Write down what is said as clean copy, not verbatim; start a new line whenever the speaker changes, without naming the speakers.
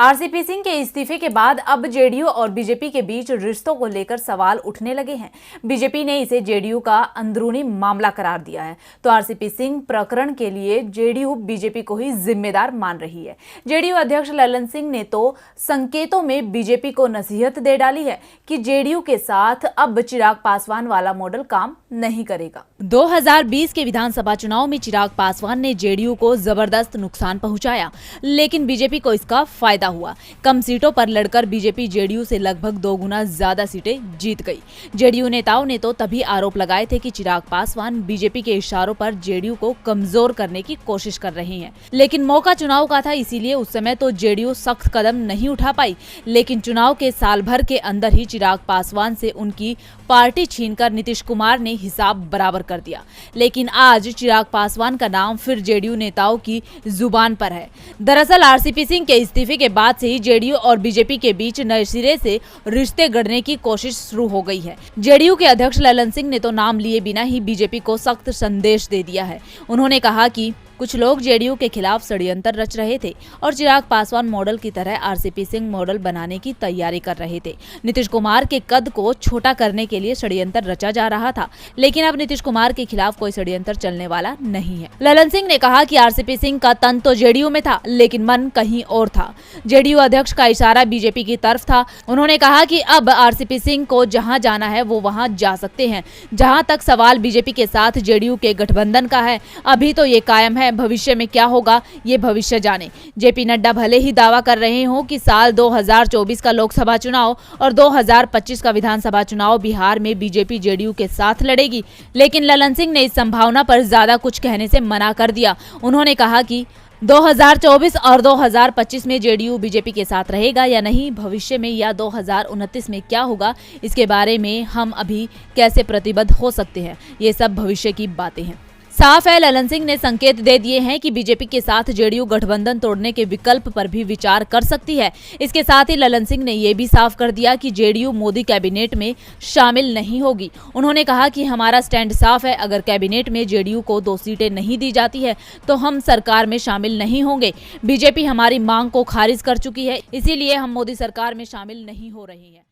RCP Singh के इस्तीफे के बाद अब जेडीयू और बीजेपी के बीच रिश्तों को लेकर सवाल उठने लगे हैं। बीजेपी ने इसे जेडीयू का अंदरूनी मामला करार दिया है, तो आरसीपी सिंह प्रकरण के लिए जेडीयू बीजेपी को ही जिम्मेदार मान रही है। जेडीयू अध्यक्ष ललन सिंह ने तो संकेतों में बीजेपी को नसीहत दे डाली है कि जेडीयू के साथ अब चिराग पासवान वाला मॉडल काम नहीं करेगा। 2020 के विधानसभा चुनाव में चिराग पासवान ने जेडीयू को जबरदस्त नुकसान पहुंचाया, लेकिन बीजेपी को इसका फायदा हुआ। कम सीटों पर लड़कर बीजेपी जेडीयू से लगभग 2 गुना ज्यादा सीटें जीत गई। जेडीयू नेताओं ने तो तभी आरोप लगाए थे कि चिराग पासवान बीजेपी के इशारों पर जेडीयू को कमजोर करने की कोशिश कर रहे हैं, लेकिन मौका चुनाव का था, इसीलिए उस समय तो जेडीयू सख्त कदम नहीं उठा पाई। लेकिन चुनाव के साल भर के अंदर ही चिराग पासवान से उनकी पार्टी छीनकर नीतीश कुमार ने हिसाब बराबर कर दिया। लेकिन आज चिराग पासवान का नाम फिर जेडीयू नेताओं की जुबान पर है। दरअसल आरसीपी सिंह के इस्तीफे के बाद से ही जेडीयू और बीजेपी के बीच नए सिरे से रिश्ते गढ़ने की कोशिश शुरू हो गई है। जेडीयू के अध्यक्ष ललन सिंह ने तो नाम लिए बिना ही बीजेपी को सख्त संदेश दे दिया है। उन्होंने कहा कि कुछ लोग जेडीयू के खिलाफ षड्यंत्र रच रहे थे और चिराग पासवान मॉडल की तरह आरसीपी सिंह मॉडल बनाने की तैयारी कर रहे थे। नीतीश कुमार के कद को छोटा करने के लिए षड्यंत्र रचा जा रहा था, लेकिन अब नीतीश कुमार के खिलाफ कोई षड्यंत्र चलने वाला नहीं है। ललन सिंह ने कहा कि आरसीपी सिंह का तन तो जेडीयू में था, लेकिन मन कहीं और था। जेडीयू अध्यक्ष का इशारा बीजेपी की तरफ था। उन्होंने कहा कि अब आरसीपी सिंह को जहां जाना है वो वहां जा सकते हैं। जहां तक सवाल बीजेपी के साथ जेडीयू के गठबंधन का है, अभी तो ये कायम है, भविष्य में क्या होगा ये भविष्य जाने। जेपी नड्डा भले ही दावा कर रहे हो कि साल 2024 का लोकसभा चुनाव और 2025 का विधानसभा चुनाव बिहार में बीजेपी जेडीयू के साथ लड़ेगी, लेकिन ललन सिंह ने इस संभावना पर ज्यादा कुछ कहने से मना कर दिया। उन्होंने कहा कि 2024 और 2025 में जेडीयू बीजेपी के साथ रहेगा या नहीं, भविष्य में या 2029 में क्या होगा, इसके बारे में हम अभी कैसे प्रतिबद्ध हो सकते हैं, ये सब भविष्य की बातें हैं। साफ है, ललन सिंह ने संकेत दे दिए हैं कि बीजेपी के साथ जेडीयू गठबंधन तोड़ने के विकल्प पर भी विचार कर सकती है। इसके साथ ही ललन सिंह ने यह भी साफ कर दिया कि जेडीयू मोदी कैबिनेट में शामिल नहीं होगी। उन्होंने कहा कि हमारा स्टैंड साफ है, अगर कैबिनेट में जेडीयू को 2 सीटें नहीं दी जाती है तो हम सरकार में शामिल नहीं होंगे। बीजेपी हमारी मांग को खारिज कर चुकी है, इसीलिए हम मोदी सरकार में शामिल नहीं हो रहे हैं।